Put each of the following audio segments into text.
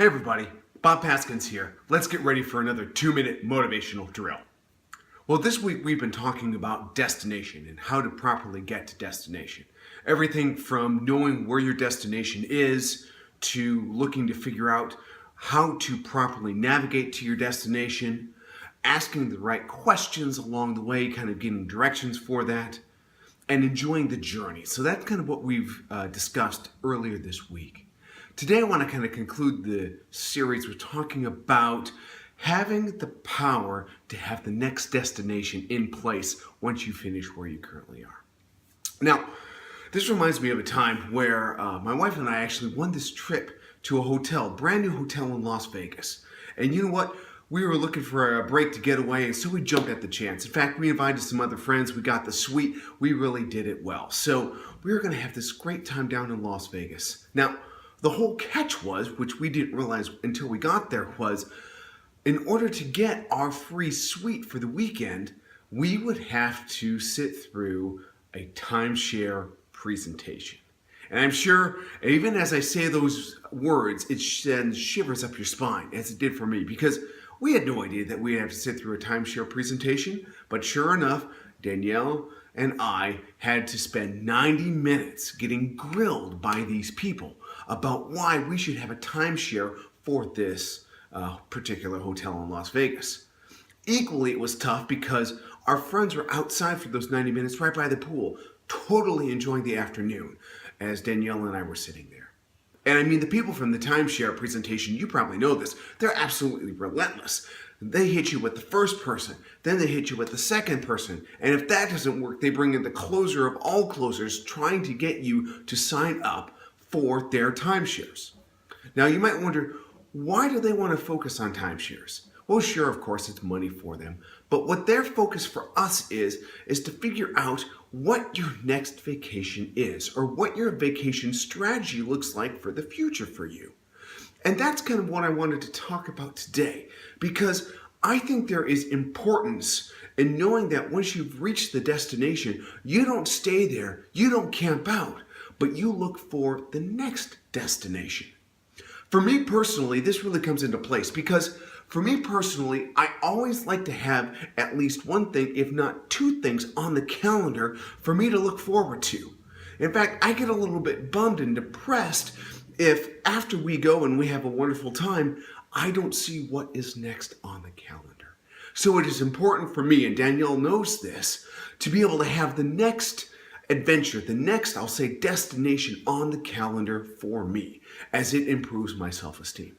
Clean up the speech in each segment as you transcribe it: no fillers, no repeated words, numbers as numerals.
Hey everybody, Bob Paskins here. Let's get ready for another 2-minute motivational drill. Well, this week we've been talking about destination and how to properly get to destination. Everything from knowing where your destination is to looking to figure out how to properly navigate to your destination, asking the right questions along the way, kind of getting directions for that, and enjoying the journey. So that's kind of what we've discussed earlier this week. Today I want to kind of conclude the series with talking about having the power to have the next destination in place once you finish where you currently are. Now, this reminds me of a time where my wife and I actually won this trip to a hotel, brand new hotel in Las Vegas. And you know what? We were looking for a break to get away, and so we jumped at the chance. In fact, we invited some other friends. We got the suite. We really did it well. So we were going to have this great time down in Las Vegas. Now, the whole catch was, which we didn't realize until we got there, was in order to get our free suite for the weekend, we would have to sit through a timeshare presentation. And I'm sure, even as I say those words, it sends shivers up your spine, as it did for me, because we had no idea that we'd have to sit through a timeshare presentation. But sure enough, Danielle and I had to spend 90 minutes getting grilled by these people about why we should have a timeshare for this particular hotel in Las Vegas. Equally, it was tough because our friends were outside for those 90 minutes right by the pool, totally enjoying the afternoon as Danielle and I were sitting there. And I mean, the people from the timeshare presentation, you probably know this, they're absolutely relentless. They hit you with the first person, then they hit you with the second person. And if that doesn't work, they bring in the closer of all closers trying to get you to sign up for their timeshares. Now you might wonder, why do they want to focus on timeshares? Well, sure, of course, it's money for them. But what their focus for us is to figure out what your next vacation is, or what your vacation strategy looks like for the future for you. And that's kind of what I wanted to talk about today, because I think there is importance in knowing that once you've reached the destination, you don't stay there, you don't camp out, but you look for the next destination. For me personally, this really comes into place because for me personally, I always like to have at least one thing, if not two things, on the calendar for me to look forward to. In fact, I get a little bit bummed and depressed if after we go and we have a wonderful time, I don't see what is next on the calendar. So it is important for me, and Danielle knows this, to be able to have the next adventure, the next, I'll say, destination on the calendar for me, as it improves my self-esteem.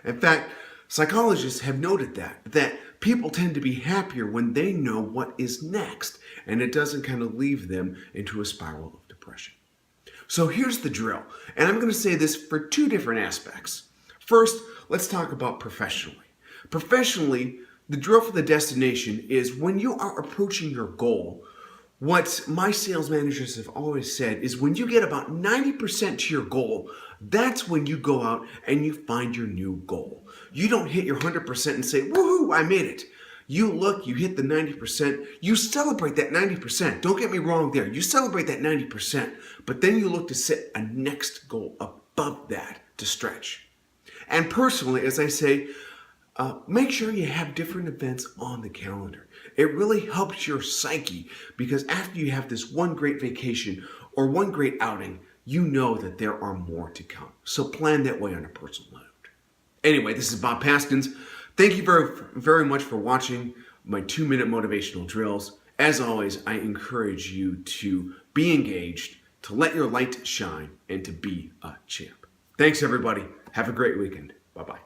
In fact, psychologists have noted that people tend to be happier when they know what is next, and it doesn't kind of leave them into a spiral of depression. So here's the drill, and I'm going to say this for two different aspects. First, let's talk about professionally. Professionally, the drill for the destination is when you are approaching your goal, what my sales managers have always said is when you get about 90% to your goal, that's when you go out and you find your new goal. You don't hit your 100% and say, woohoo, I made it. You look, you hit the 90%, you celebrate that 90%. Don't get me wrong there. You celebrate that 90%, but then you look to set a next goal above that to stretch. And personally, as I say, make sure you have different events on the calendar. It really helps your psyche because after you have this one great vacation or one great outing, you know that there are more to come. So plan that way on a personal note. Anyway, this is Bob Paskins. Thank you very, very much for watching my 2-minute motivational drills. As always, I encourage you to be engaged, to let your light shine, and to be a champ. Thanks, everybody. Have a great weekend. Bye-bye.